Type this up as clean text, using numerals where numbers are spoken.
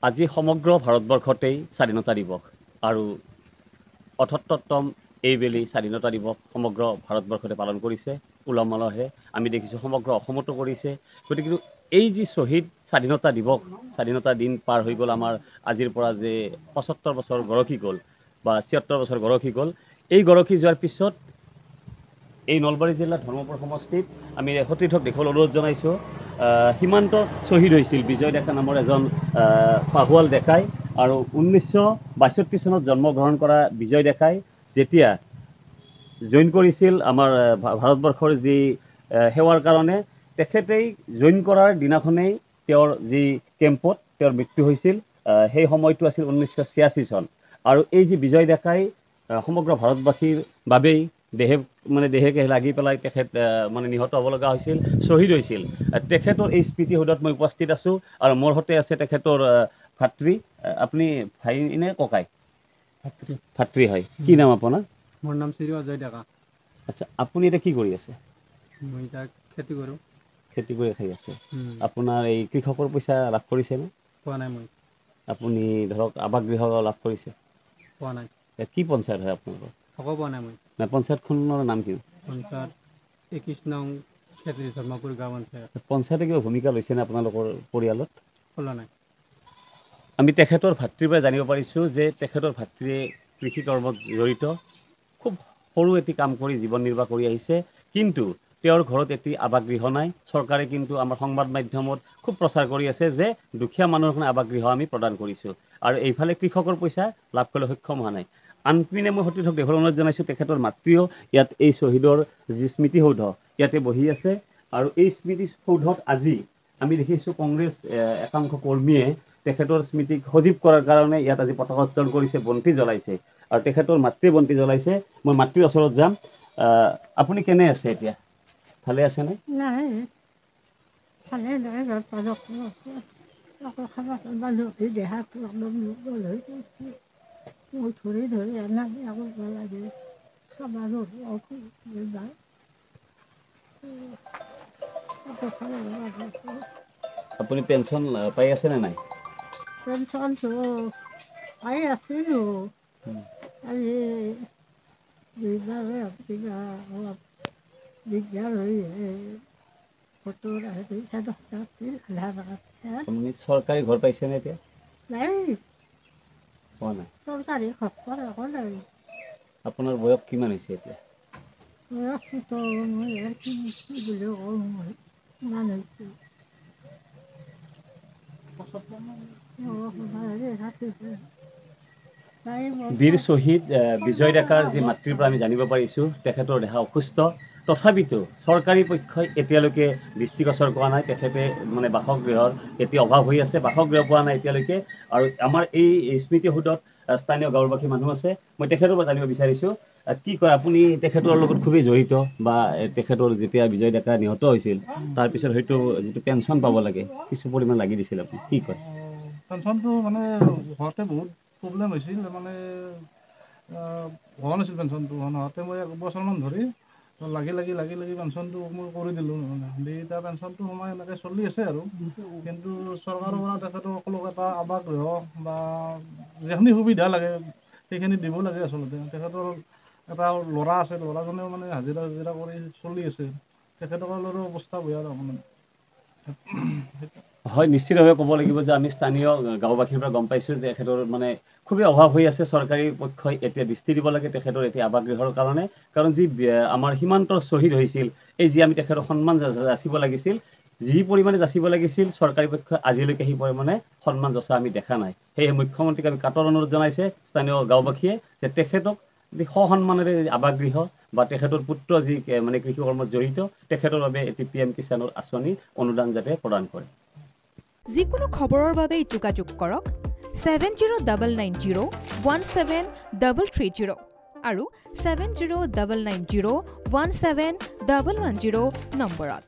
আজি সমগ্ৰ ভাৰতবৰ্ষতেই স্বাধীনতা দিৱস আৰু ৭৮তম এইবেলি স্বাধীনতা দিৱস সমগ্ৰ ভাৰতবৰ্ষতে পালন কৰিছে উলহ মালহে আমি দেখিছোঁ সমগ্ৰ অসমতো কৰিছে গতিকে এই যি শ্বহীদ স্বাধীনতা দিৱস স্বাধীনতা দিন পাৰ হৈ গ'ল আমাৰ আজিৰ পৰা যে ৭৫ বছৰ গৰকি গ'ল বা ৭৬ বছৰ গৰকি গ'ল এই গৰকি যোৱাৰ পিছত এই নলবাৰী জিলাৰ ধৰ্মপুৰ সমষ্টিত আমি সতীৰ্থক দেখিবলৈ অনুৰোধ জনাইছোঁ সীমান্ত শ্বহীদ হৈছিল বিজয় ডেকা নামৰ এজন পাহোৱাল ডেকাই আৰু ১৯৬২ চনত জন্মগ্ৰহণ কৰা বিজয় ডেকাই যেতিয়া জইন কৰিছিল আমাৰ ভাৰতবৰ্ষৰ যি সেৱাৰ কাৰণে তেখেতেই জইন কৰাৰ দিনাখনেই তেওঁৰ যি কেম্পত তেওঁৰ মৃত্যু হৈছিল সেই সময়টো আছিল ১৯৮৬ চন আৰু এই যি বিজয় ডেকাই সমগ্ৰ ভাৰতবাসীৰ বাবেই দেহে লাগি পেলাই তেখেত নিহত হ'ব লগা হৈছিল শ্বহীদ হৈছিল তেখেতৰ এই স্মৃতিসৌধত মই উপস্থিত আছোঁ আৰু মোৰ সৈতে আছে তেখেতৰ ভাতৃ আপুনি ভাই নে ককাই ভাতৃ হয় কি নাম আপোনাৰ মোৰ নাম শ্ৰী অজয় ডেকা আচ্ছা আপুনি এতিয়া কি কৰি আছে মই এতিয়া খেতি কৰোঁ খেতি কৰি খাই আছে আপোনাৰ এই কৃষকৰ পইচা লাভ কৰিছেনে পোৱা নাই মই আপুনি ধৰক আৱাসগৃহ লাভ কৰিছে পোৱা নাই কি পঞ্চায়ত হয় আপোনালোকৰ একো পোৱা নাই মই পঞ্চায়তখনৰ নাম কি পঞ্চায়ত ২১ নং খেতি ধৰ্মপুৰ গাঁও পঞ্চায়ত পঞ্চায়তে কিবা ভূমিকা লৈছেনে আপোনালোকৰ পৰিয়ালত খোলা নাই আমি তেখেতৰ ভাতৃৰ পৰা জানিব পাৰিছোঁ যে তেখেতৰ ভাতৃয়ে কৃষি কৰ্মত জড়িত খুব সৰু এটি কাম কৰি জীৱন নিৰ্বাহ কৰি আহিছে কিন্তু তেওঁৰ ঘৰত এটি আৱাসগৃহ নাই চৰকাৰে কিন্তু আমাৰ সংবাদ মাধ্যমত খুব প্ৰচাৰ কৰি আছে যে দুখীয়া মানুহৰ আৱাসগৃহ আমি প্ৰদান কৰিছোঁ আৰু এইফালে কৃষকৰ পইচা লাভ কৰিবলৈ সক্ষম হোৱা নাই আনপিনে মই সতীৰ্থক দেখাবলৈ অনুৰোধ জনাইছোঁ তেখেতৰ মাতৃও ইয়াত এই শ্বহীদৰ যি স্মৃতিসৌধ ইয়াতে বহি আছে আৰু এই স্মৃতিসৌধত আজি আমি দেখিছোঁ কংগ্ৰেছ একাংশ কৰ্মীয়ে তেখেতৰ স্মৃতিক সজীৱ কৰাৰ কাৰণে ইয়াত আজি পতাকা উত্তোলন কৰিছে বন্তি জ্বলাইছে আৰু তেখেতৰ মাতৃয়ে বন্তি জ্বলাইছে মই মাতৃৰ ওচৰত যাম আপুনি কেনে আছে এতিয়া ভালে আছেনে নাই ভালে নাই দেহাটো অলপ দুৰ্বল হৈ গৈছে মই ধৰি আনা কৰিব লাগে খাবাৰো আপুনি পেঞ্চন পাই আছেনে নাই পেঞ্চনটো পাই আছিলোঁ আজি অলপ দিগদাৰ হৈ আপুনি চৰকাৰী ঘৰ পাইছেনে এতিয়া নাই পোৱা নাই চৰকাৰী ঘৰ একো নাই আপোনাৰ বয়স কিমান হৈছে এতিয়া বয়সটো মই কি বুলি কওঁ মই ইমান হৈছে বীৰ শ্বহীদ বিজয় ডেকাৰ যি মাতৃৰ পৰা আমি জানিব পাৰিছোঁ তেখেতৰ দেহা অসুস্থ তথাপিতো চৰকাৰী পক্ষই এতিয়ালৈকে দৃষ্টিগোচৰ কৰা নাই তেখেতে বাসগৃহৰ এটি অভাৱ হৈ আছে বাসগৃহ পোৱা নাই এতিয়ালৈকে আৰু আমাৰ এই স্মৃতিসৌধত স্থানীয় গাঁওবাসী মানুহ আছে মই তেখেতৰ পৰা জানিব বিচাৰিছোঁ কি কয় আপুনি তেখেতৰ লগত খুবেই জড়িত বা তেখেতৰ যেতিয়া বিজয় ডেকা নিহত হৈছিল তাৰপিছত হয়তো যিটো পেঞ্চন পাব লাগে কিছু পৰিমাণ লাগি দিছিল আপুনি কি কয় পেঞ্চনটো ঘৰতে বহুত প্ৰব্লেম হৈছিল হোৱা নাছিল পেঞ্চনটো নহওঁতে মই ১ বছৰমান ধৰি লাগি পেঞ্চনটো মই কৰি দিলোঁ এতিয়া পেঞ্চনটো সময় এনেকৈ চলি আছে আৰু কিন্তু চৰকাৰৰ পৰা তেখেতক সকলো এটা আৱাসগৃহ বা যিখিনি সুবিধা লাগে সেইখিনি দিব লাগে আচলতে তেখেতৰ এটা ল'ৰা আছে ল'ৰাজনেও হাজিৰা কৰি চলি আছে তেখেতসকলৰো অৱস্থা বেয়া হয় নিশ্চিতভাৱে ক'ব লাগিব যে আমি স্থানীয় গাঁওবাসীৰ পৰা গম পাইছোঁ যে তেখেতৰ খুবেই অভাৱ হৈ আছে চৰকাৰী পক্ষই এতিয়া দৃষ্টি দিব লাগে তেখেতৰ এতিয়া আৱাসগৃহৰ কাৰণে কাৰণ যি আমাৰ সীমান্তৰ শ্বহীদ হৈছিল এই যি আমি তেখেতৰ সন্মান যাচিব লাগিছিল যি পৰিমাণে যাচিব লাগিছিল চৰকাৰী পক্ষই আজিলৈকে সেই পৰিমাণে সন্মান যচা আমি দেখা নাই সেয়ে মুখ্যমন্ত্ৰীক আমি কাটৰ অনুৰোধ জনাইছে স্থানীয় গাঁওবাসীয়ে যে তেখেতক সসন্মানেৰে আৱাসগৃহ বা তেখেতৰ পুত্ৰ যি কৃষি কৰ্মত জড়িত তেখেতৰ বাবে এটি PM কিষাণৰ আঁচনি অনুদান যাতে প্ৰদান কৰে যিকোনো খবৰৰ বাবে যোগাযোগ কৰক 7099017330 আৰু 7099017110 নম্বৰত